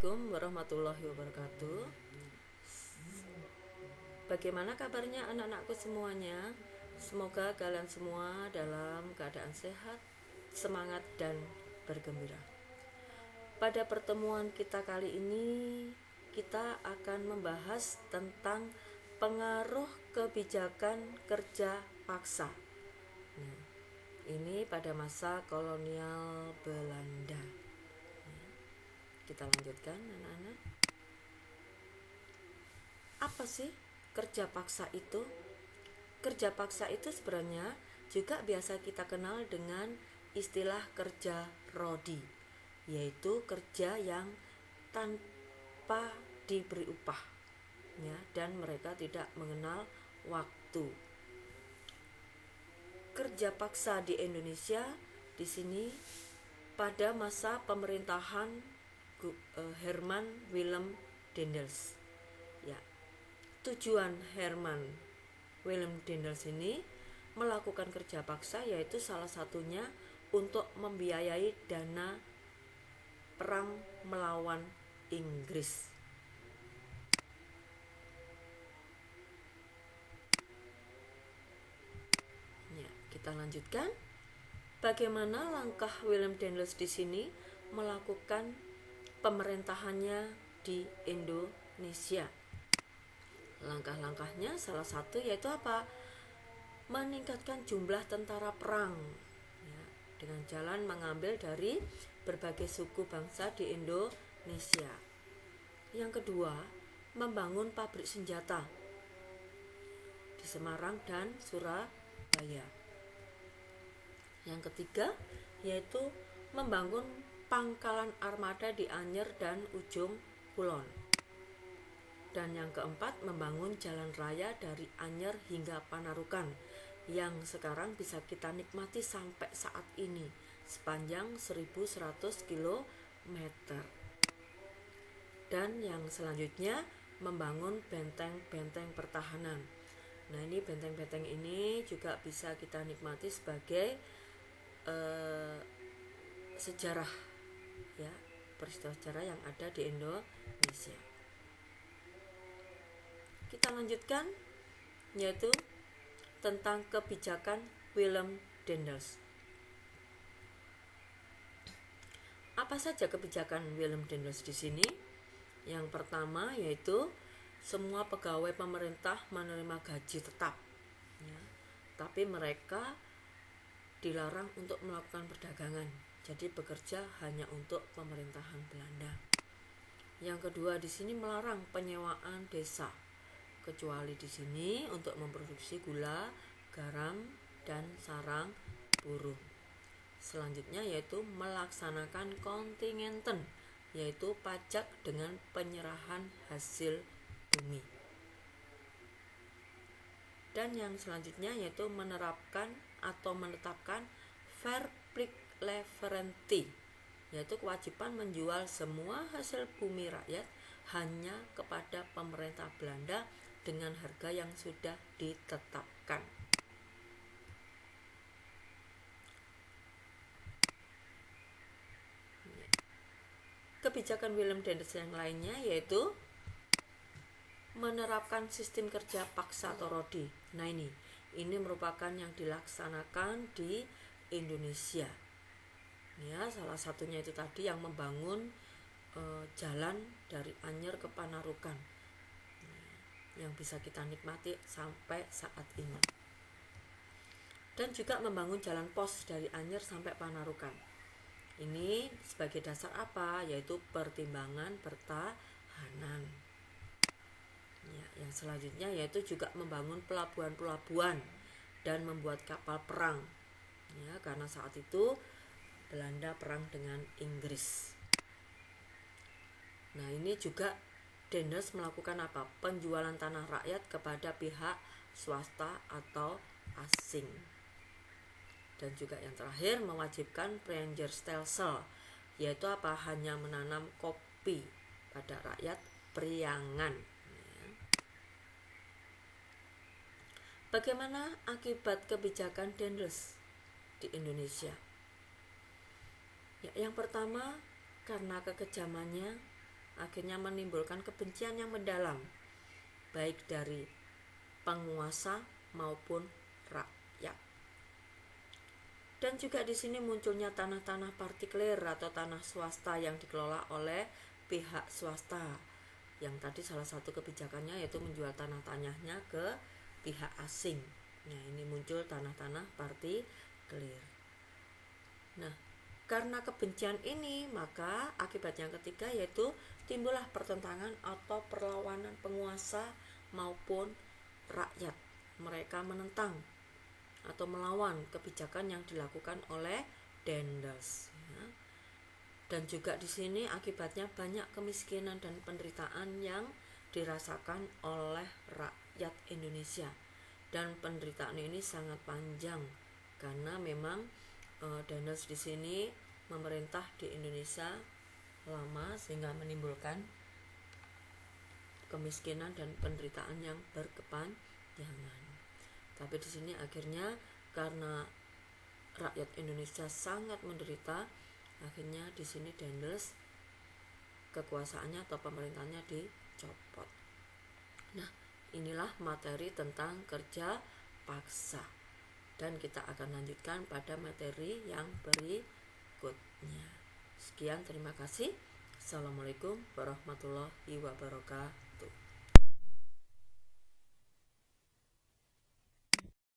Assalamualaikum warahmatullahi wabarakatuh. Bagaimana kabarnya anak-anakku semuanya? Semoga kalian semua dalam keadaan sehat, semangat, dan bergembira. Pada pertemuan kita kali ini, kita akan membahas tentang pengaruh kebijakan kerja paksa. Nah, ini pada masa kolonial Belanda. Kita lanjutkan, anak-anak. Apa sih kerja paksa itu? Kerja paksa itu sebenarnya juga biasa kita kenal dengan istilah kerja rodi, yaitu kerja yang tanpa diberi upah, ya, dan mereka tidak mengenal waktu. Kerja paksa di Indonesia di sini pada masa pemerintahan Herman Willem Daendels. Ya, tujuan Herman Willem Daendels ini melakukan kerja paksa yaitu salah satunya untuk membiayai dana perang melawan Inggris. Ya, kita lanjutkan. Bagaimana langkah Willem Daendels di sini melakukan pemerintahannya di Indonesia? Langkah-langkahnya salah satu yaitu apa? Meningkatkan jumlah tentara perang, ya, dengan jalan mengambil dari berbagai suku bangsa di Indonesia. Yang kedua, membangun pabrik senjata di Semarang dan Surabaya. Yang ketiga, yaitu membangun pangkalan armada di Anyer dan Ujung Kulon. Dan yang keempat, membangun jalan raya dari Anyer hingga Panarukan yang sekarang bisa kita nikmati sampai saat ini sepanjang 1100 km. Dan yang selanjutnya, membangun benteng-benteng pertahanan. Nah, ini benteng-benteng ini juga bisa kita nikmati sebagai sejarah, ya, peristiwa sejarah yang ada di Indonesia. Kita lanjutkan, yaitu tentang kebijakan Willem Daendels. Apa saja kebijakan Willem Daendels di sini? Yang pertama yaitu semua pegawai pemerintah menerima gaji tetap, ya, tapi mereka dilarang untuk melakukan perdagangan, jadi bekerja hanya untuk pemerintahan Belanda. Yang kedua di sini melarang penyewaan desa, kecuali di sini untuk memproduksi gula, garam, dan sarang burung. Selanjutnya yaitu melaksanakan kontingenten, yaitu pajak dengan penyerahan hasil bumi. Dan yang selanjutnya yaitu menerapkan atau menetapkan Verplichtleverantie, yaitu kewajiban menjual semua hasil bumi rakyat hanya kepada pemerintah Belanda dengan harga yang sudah ditetapkan. Kebijakan Willem Daendels yang lainnya yaitu menerapkan sistem kerja paksa atau rodi. Nah, ini merupakan yang dilaksanakan di Indonesia. Ya, salah satunya itu tadi yang membangun jalan dari Anyer ke Panarukan, yang bisa kita nikmati sampai saat ini. Dan juga membangun jalan pos dari Anyer sampai Panarukan. Ini sebagai dasar apa? Yaitu pertimbangan pertahanan. Ya, yang selanjutnya yaitu juga membangun pelabuhan-pelabuhan dan membuat kapal perang. Ya, karena saat itu Belanda perang dengan Inggris. Nah, ini juga Daendels melakukan apa? Penjualan tanah rakyat kepada pihak swasta atau asing. Dan juga yang terakhir mewajibkan Prenjersstelsel, yaitu apa? Hanya menanam kopi pada rakyat Priangan. Bagaimana akibat kebijakan Daendels di Indonesia? Ya, yang pertama, karena kekejamannya akhirnya menimbulkan kebencian yang mendalam baik dari penguasa maupun rakyat. Dan juga di sini munculnya tanah-tanah partikelir atau tanah swasta yang dikelola oleh pihak swasta. Yang tadi salah satu kebijakannya yaitu menjual tanah-tanahnya ke pihak asing. Nah, ini muncul tanah-tanah partikelir. Nah, karena kebencian ini, maka akibat yang ketiga yaitu timbullah pertentangan atau perlawanan penguasa maupun rakyat. Mereka menentang atau melawan kebijakan yang dilakukan oleh Daendels. Dan juga di sini akibatnya banyak kemiskinan dan penderitaan yang dirasakan oleh rakyat Indonesia. Dan penderitaan ini sangat panjang karena memang Daendels di sini memerintah di Indonesia lama sehingga menimbulkan kemiskinan dan penderitaan yang berkepanjangan. Tapi di sini akhirnya karena rakyat Indonesia sangat menderita, akhirnya di sini Daendels kekuasaannya atau pemerintahnya dicopot. Nah, inilah materi tentang kerja paksa. Dan kita akan lanjutkan pada materi yang berikutnya. Sekian, terima kasih. Assalamualaikum warahmatullahi wabarakatuh.